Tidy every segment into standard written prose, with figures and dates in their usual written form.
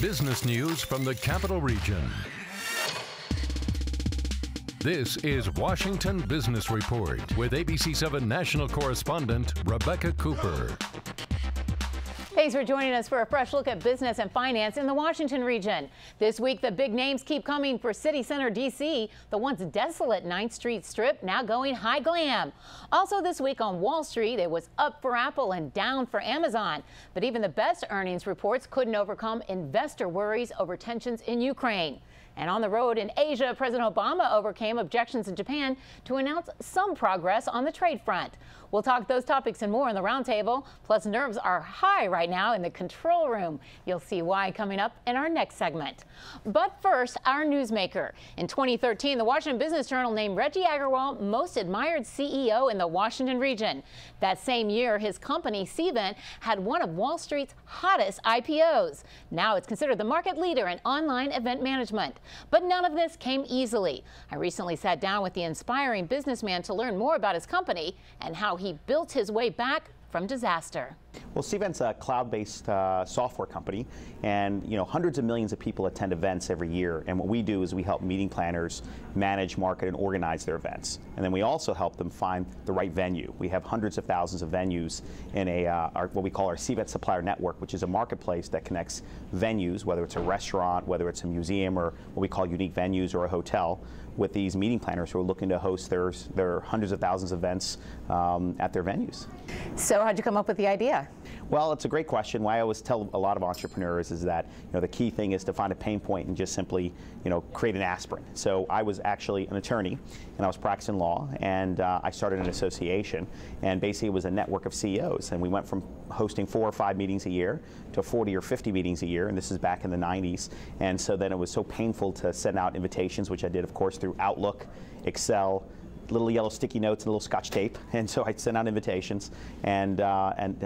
Business news from the Capital Region. This is Washington Business Report with ABC7 national correspondent Rebecca Cooper. Thanks for joining us for a fresh look at business and finance in the Washington region. This week, the big names keep coming for City Center, D.C. The once desolate 9th Street Strip now going high glam. Also this week on Wall Street, it was up for Apple and down for Amazon. But even the best earnings reports couldn't overcome investor worries over tensions in Ukraine. And on the road in Asia, President Obama overcame objections in Japan to announce some progress on the trade front. We'll talk those topics and more in the roundtable. Plus, nerves are high right now in the control room. You'll see why coming up in our next segment. But first, our newsmaker. In 2013, the Washington Business Journal named Reggie Aggarwal most admired CEO in the Washington region. That same year, his company, Cvent, had one of Wall Street's hottest IPOs. Now it's considered the market leader in online event management. But none of this came easily. I recently sat down with the inspiring businessman to learn more about his company and how he built his way back from disaster. Well, Cvent's a cloud-based software company, and hundreds of millions of people attend events every year. And what we do is we help meeting planners manage, market, and organize their events. And then we also help them find the right venue. We have hundreds of thousands of venues in what we call our Cvent Supplier Network, which is a marketplace that connects venues, whether it's a restaurant, whether it's a museum, or what we call unique venues or a hotel, with these meeting planners who are looking to host their hundreds of thousands of events at their venues. So how'd you come up with the idea? Well, it's a great question. What I always tell a lot of entrepreneurs is that the key thing is to find a pain point and just simply create an aspirin. So I was actually an attorney and I was practicing law, and I started an association, and basically it was a network of CEOs, and we went from hosting 4 or 5 meetings a year to 40 or 50 meetings a year, and this is back in the 90s. And so then it was so painful to send out invitations, which I did of course through Outlook, Excel, little yellow sticky notes and a little Scotch tape, and so I'd send out invitations and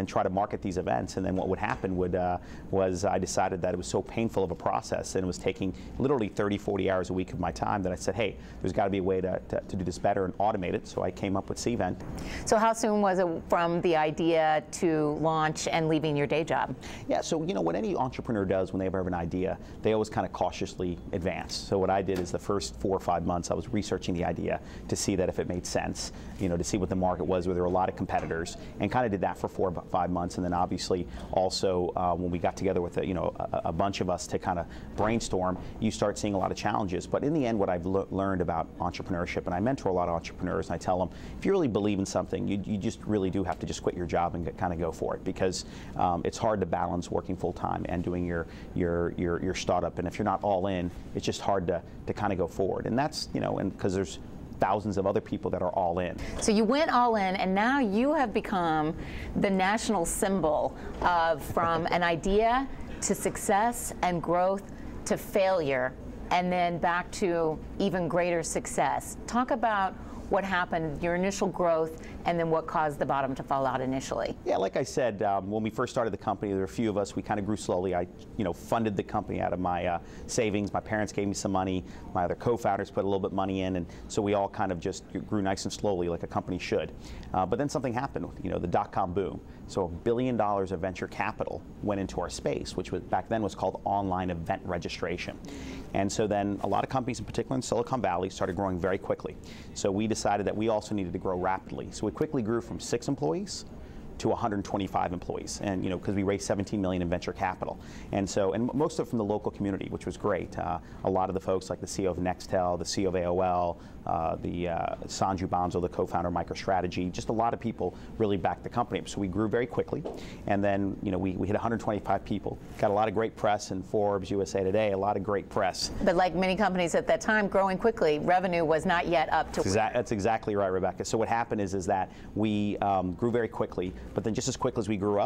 try to market these events. And then what would happen was I decided that it was so painful of a process, and it was taking literally 30, 40 hours a week of my time, that I said, hey, there's got to be a way to do this better and automate it. So I came up with Cvent. So how soon was it from the idea to launch and leaving your day job? Yeah, so what any entrepreneur does when they ever have an idea, they always kind of cautiously advance. So what I did is the first 4 or 5 months I was researching the idea to see that if it made sense, to see what the market was, where there were a lot of competitors, and kind of did that for 4 or 5 months. And then obviously also when we got together with a bunch of us to kind of brainstorm, you start seeing a lot of challenges. But in the end, what I've learned about entrepreneurship, and I mentor a lot of entrepreneurs, and I tell them, if you really believe in something, you just really do have to just quit your job and kind of go for it, because it's hard to balance working full time and doing your startup. And if you're not all in, it's just hard to kind of go forward. And that's and because there's thousands of other people that are all in. So you went all in, and now you have become the national symbol of from an idea to success and growth to failure, and then back to even greater success. Talk about what happened, your initial growth, and then what caused the bottom to fall out initially. Yeah, like I said, when we first started the company, there were a few of us. We kind of grew slowly. I, funded the company out of my savings. My parents gave me some money. My other co-founders put a little bit of money in, and so we all kind of just grew nice and slowly, like a company should. But then something happened, the dot-com boom. So $1 billion of venture capital went into our space, which was back then was called online event registration. And so then a lot of companies, in particular in Silicon Valley, started growing very quickly. So we decided that we also needed to grow rapidly. So we quickly grew from 6 employees to 125 employees, and because we raised $17 million in venture capital, and most of it from the local community, which was great. A lot of the folks like the CEO of Nextel, the CEO of AOL, the Sanju Banzo, the co-founder of MicroStrategy, just a lot of people really backed the company. So we grew very quickly, and then we hit 125 people. Got a lot of great press in Forbes, USA Today, a lot of great press. But like many companies at that time, growing quickly, revenue was not yet up to. That's exactly right, Rebecca. So what happened is that we grew very quickly, but then just as quick as we grew,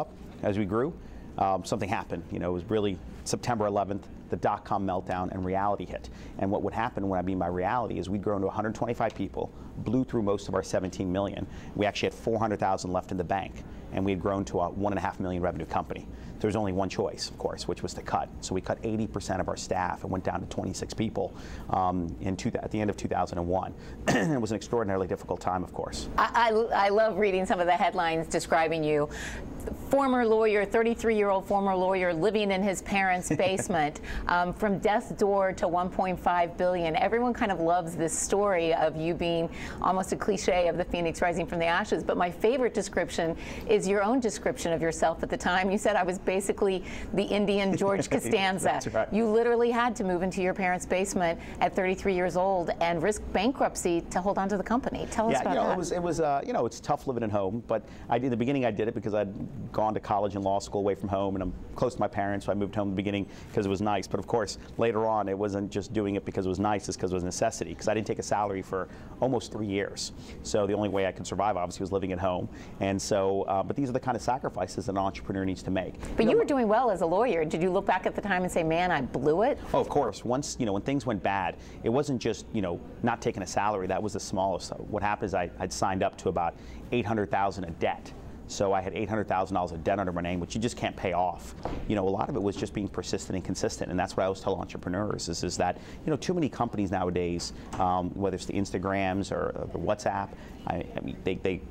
something happened. It was really September 11th, the dot-com meltdown and reality hit. And what would happen when I mean by reality is we'd grown to 125 people, blew through most of our 17 million. We actually had 400,000 left in the bank, and we had grown to a 1.5 million revenue company. There was only one choice, of course, which was to cut. So we cut 80% of our staff and went down to 26 people at the end of 2001. It was an extraordinarily difficult time, of course. I love reading some of the headlines describing you. Former lawyer, 33-year-old former lawyer living in his parents' basement, from death's door to 1.5 billion. Everyone kind of loves this story of you being almost a cliche of the phoenix rising from the ashes. But my favorite description is your own description of yourself at the time. You said I was basically the Indian George Costanza. That's right. You literally had to move into your parents' basement at 33 years old and risk bankruptcy to hold on to the company. Tell us about that. It was it's tough living at home, but in the beginning I did it because I'd gone to college and law school away from home, and I'm close to my parents, so I moved home in the beginning because it was nice. But of course, later on, it wasn't just doing it because it was nice, it's because it was a necessity, because I didn't take a salary for almost 3 years. So the only way I could survive, obviously, was living at home. And so, but these are the kind of sacrifices that an entrepreneur needs to make. But you were doing well as a lawyer. Did you look back at the time and say, man, I blew it? Oh, of course. Once, when things went bad, it wasn't just, not taking a salary. That was the smallest. What happened is I'd signed up to about $800,000 of debt. So I had $800,000 of debt under my name, which you just can't pay off. A lot of it was just being persistent and consistent, and that's what I always tell entrepreneurs is that, too many companies nowadays, whether it's the Instagrams or the WhatsApp, I mean, they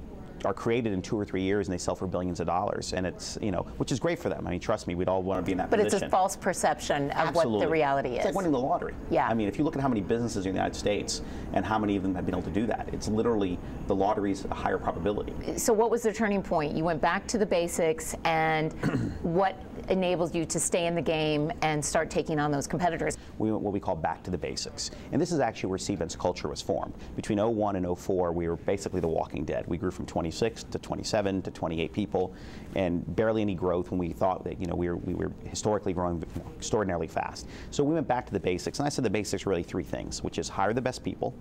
are created in 2 or 3 years and they sell for billions of dollars, and it's which is great for them. I mean, trust me, we'd all want to be in that position. But it's a false perception of Absolutely. What the reality is. It's like winning the lottery. Yeah. I mean, if you look at how many businesses in the United States and how many of them have been able to do that, it's literally the lottery's a higher probability. So what was the turning point? You went back to the basics, and what enables you to stay in the game and start taking on those competitors? We went what we call back to the basics. And this is actually where Cvent's culture was formed. Between 01 and 04, we were basically the walking dead. We grew from 26 to 27 to 28 people, and barely any growth when we thought that we were historically growing extraordinarily fast. So we went back to the basics, and I said the basics are really 3 things, which is hire the best people,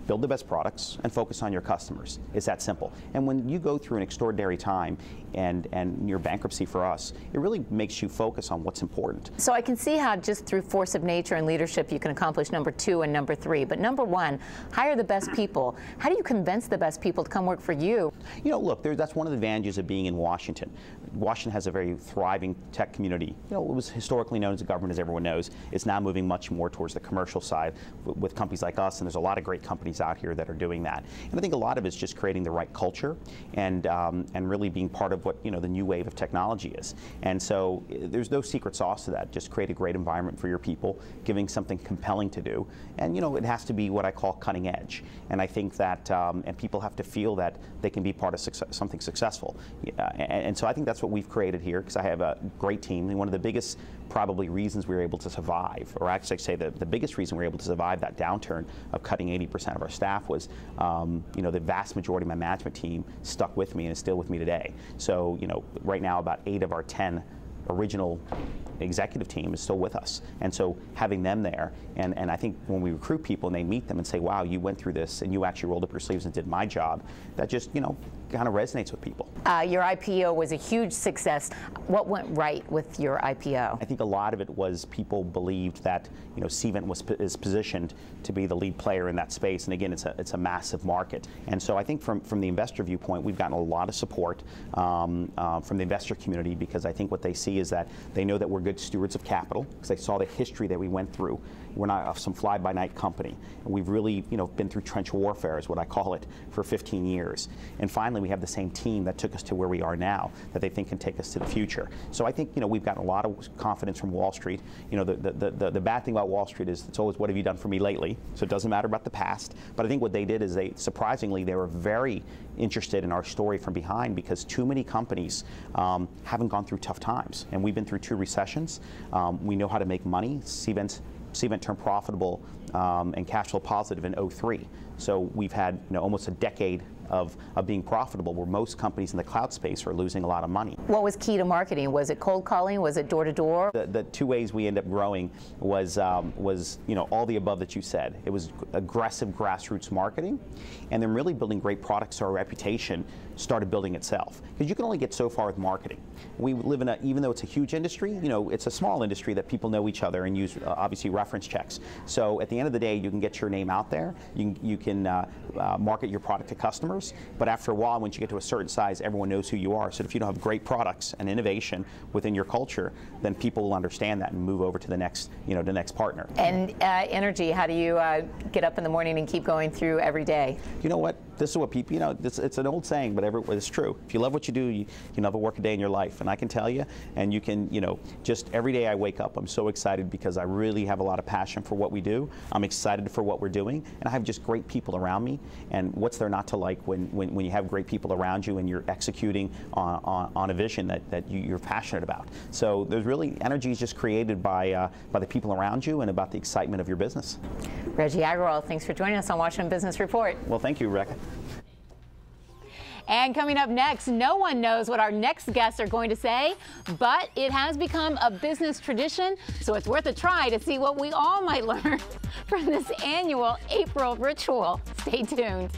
build the best products, and focus on your customers. It's that simple. And when you go through an extraordinary time and your bankruptcy for us, it really makes you focus on what's important. So I can see how just through force of nature and leadership you can accomplish number 2 and number 3. But number 1, hire the best people. How do you convince the best people to come work for you? Look, that's one of the advantages of being in Washington. Washington has a very thriving tech community. It was historically known as a government, as everyone knows. It's now moving much more towards the commercial side with companies like us, and there's a lot of great companies out here that are doing that. And I think a lot of it's just creating the right culture and really being part of what the new wave of technology is. And so there's no secret sauce to that. Just create a great environment for your people, giving something compelling to do, and it has to be what I call cutting edge. And I think that and people have to feel that they can be part of something successful. And so I think that's what we've created here, because I have a great team. And one of the biggest probably reasons we were able to survive, or actually I'd say the biggest reason we were able to survive that downturn of cutting 80% of our staff was, the vast majority of my management team stuck with me and is still with me today. So, right now about 8 of our 10 original executive team is still with us. And so having them there, and I think when we recruit people and they meet them and say, wow, you went through this and you actually rolled up your sleeves and did my job, that just, kind of resonates with people. Your IPO was a huge success. What went right with your IPO? I think a lot of it was people believed that, Cvent is positioned to be the lead player in that space. And again, it's a massive market. And so I think from the investor viewpoint, we've gotten a lot of support from the investor community, because I think what they see is that they know that we're good stewards of capital, because they saw the history that we went through. We're not some fly-by-night company. And we've really, been through trench warfare, is what I call it, for 15 years. And finally, we have the same team that took us to where we are now that they think can take us to the future. So I think, we've gotten a lot of confidence from Wall Street. The bad thing about Wall Street is it's always, what have you done for me lately? So it doesn't matter about the past. But I think what they did is surprisingly, they were very interested in our story from behind, because too many companies haven't gone through tough times. And we've been through 2 recessions. We know how to make money. Cvent turned profitable and cash flow positive in 03. So we've had almost a decade of being profitable, where most companies in the cloud space are losing a lot of money. What was key to marketing? Was it cold calling? Was it door to door? The two ways we end up growing was all the above that you said. It was aggressive grassroots marketing, and then really building great products so our reputation started building itself. Because you can only get so far with marketing. We live in even though it's a huge industry, it's a small industry that people know each other and use obviously reference checks. So at the end of the day, you can get your name out there. You can market your product to customers. But after a while, once you get to a certain size, everyone knows who you are. So if you don't have great products and innovation within your culture, then people will understand that and move over to the next, the next partner. And energy, how do you get up in the morning and keep going through every day? You know what? This is what people, it's an old saying, but it's true. If you love what you do, you never work a day in your life. And I can tell you, and you can, just every day I wake up, I'm so excited because I really have a lot of passion for what we do. I'm excited for what we're doing, and I have just great people around me. And what's there not to like when you have great people around you and you're executing on a vision that you're passionate about. So there's really, energy is just created by the people around you and about the excitement of your business. Reggie Aggarwal, thanks for joining us on Washington Business Report. Well, thank you, Rebecca. And coming up next, no one knows what our next guests are going to say, but it has become a business tradition, so it's worth a try to see what we all might learn from this annual April ritual. Stay tuned.